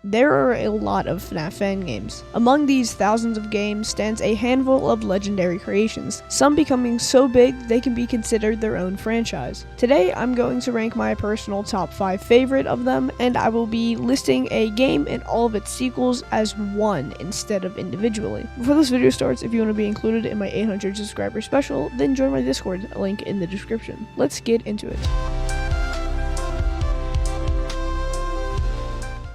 There are a lot of FNaF fan games. Among these thousands of games stands a handful of legendary creations, some becoming so big they can be considered their own franchise. Today I'm going to rank my personal top 5 favorite of them, and I will be listing a game and all of its sequels as one instead of individually. Before this video starts, if you want to be included in my 800 subscriber special, then join my Discord, link in the description. Let's get into it.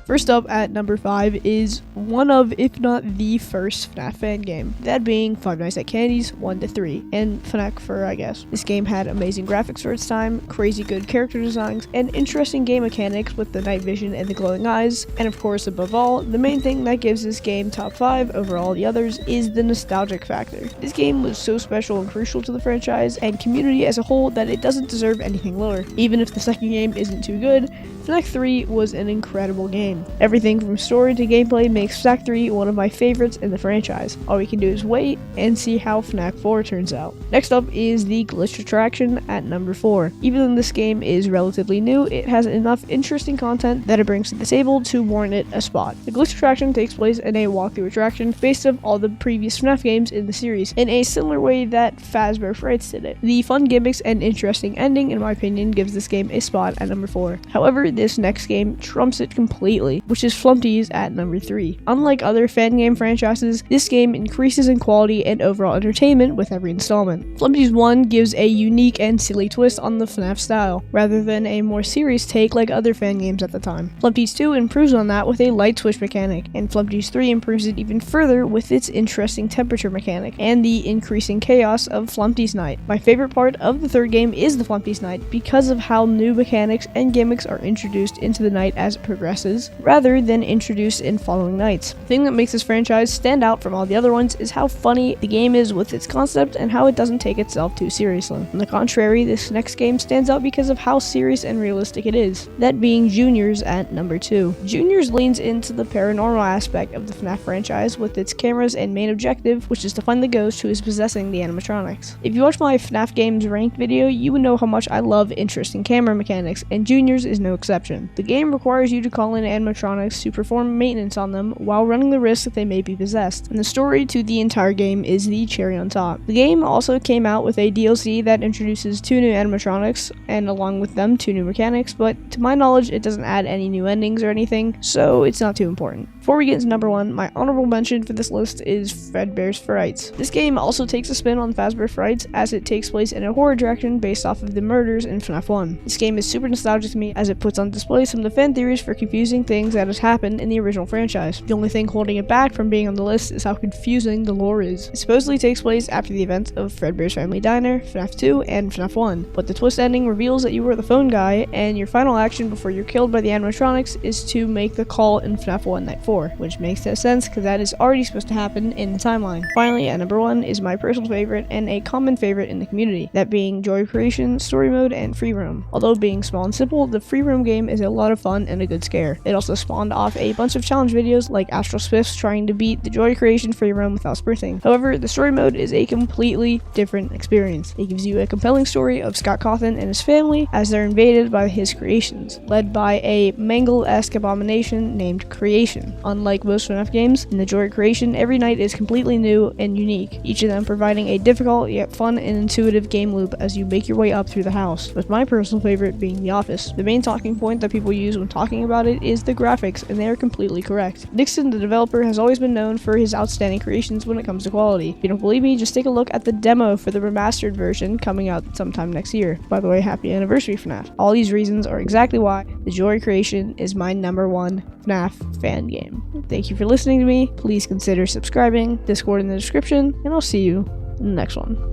First up at number 5 is one of, if not the first FNaF fan game, that being Five Nights at Candy's 1-3, and FNaF for, I guess. This game had amazing graphics for its time, crazy good character designs, and interesting game mechanics with the night vision and the glowing eyes, and of course, above all, the main thing that gives this game top 5 over all the others is the nostalgic factor. This game was so special and crucial to the franchise and community as a whole that it doesn't deserve anything lower. Even if the second game isn't too good, FNaF 3 was an incredible game. Everything from story to gameplay makes FNaF 3 one of my favorites in the franchise. All we can do is wait and see how FNaF 4 turns out. Next up is the glitch attraction at number 4. Even though this game is relatively new, it has enough interesting content that it brings to the table to warrant it a spot. The glitch attraction takes place in a walkthrough attraction based on all the previous FNaF games in the series, in a similar way that Fazbear Frights did it. The fun gimmicks and interesting ending, in my opinion, gives this game a spot at number 4. However, this next game trumps it completely, which is Flumpty's at number 3. Unlike other fan game franchises, this game increases in quality and overall entertainment with every installment. Flumpty's 1 gives a unique and silly twist on the FNaF style, rather than a more serious take like other fan games at the time. Flumpty's 2 improves on that with a light switch mechanic, and Flumpty's 3 improves it even further with its interesting temperature mechanic, and the increasing chaos of Flumpty's Night. My favorite part of the third game is the Flumpty's Night because of how new mechanics and gimmicks are introduced into the night as it progresses, rather than introduced in following nights. The thing that makes this franchise stand out from all the other ones is how funny the game is with its concept and how it doesn't take itself too seriously. On the contrary, this next game stands out because of how serious and realistic it is, that being Juniors at number 2. Juniors leans into the paranormal aspect of the FNaF franchise with its cameras and main objective, which is to find the ghost who is possessing the animatronics. If you watch my FNaF games ranked video, you would know how much I love interesting camera mechanics, and Juniors is no exception. The game requires you to call in animatronics to perform maintenance on them while running the risk that they may be possessed, and the story to the entire game is the cherry on top. The game also came out with a DLC that introduces 2 new animatronics, and along with them 2 new mechanics, but to my knowledge it doesn't add any new endings or anything, so it's not too important. Before we get into number 1, my honorable mention for this list is Fazbear's Frights. This game also takes a spin on Fazbear Frights as it takes place in a horror attraction based off of the murders in FNaF 1. This game is super nostalgic to me as it puts on display some of the fan theories for confusing things that has happened in the original franchise. The only thing holding it back from being on the list is how confusing the lore is. It supposedly takes place after the events of Fredbear's Family Diner, FNaF 2, and FNaF 1, but the twist ending reveals that you were the phone guy, and your final action before you're killed by the animatronics is to make the call in FNaF 1 Night 4, which makes no sense because that is already supposed to happen in the timeline. Finally, at number 1 is my personal favorite and a common favorite in the community, that being Joy Creation, Story Mode, and Free Roam. Although being small and simple, the Free Roam game is a lot of fun and a good scare. It also spawned off a bunch of challenge videos like Astral Swift's trying to beat the Joy Creation Free Roam without sprinting. However, the Story Mode is a completely different experience. It gives you a compelling story of Scott Cawthon and his family as they're invaded by his creations, led by a Mangle-esque abomination named Creation. Unlike most FNaF games, in the Joy Creation, every night is completely new and unique, each of them providing a difficult yet fun and intuitive game loop as you make your way up through the house, with my personal favorite being The Office. The main talking point that people use when talking about it is the graphics, and they are completely correct. Nixon, the developer, has always been known for his outstanding creations when it comes to quality. If you don't believe me, just take a look at the demo for the remastered version coming out sometime next year. By the way, happy anniversary FNaF. All these reasons are exactly why the Joy Creation is my number 1 FNaF fan game. Thank you for listening to me. Please consider subscribing, Discord in the description, and I'll see you in the next one.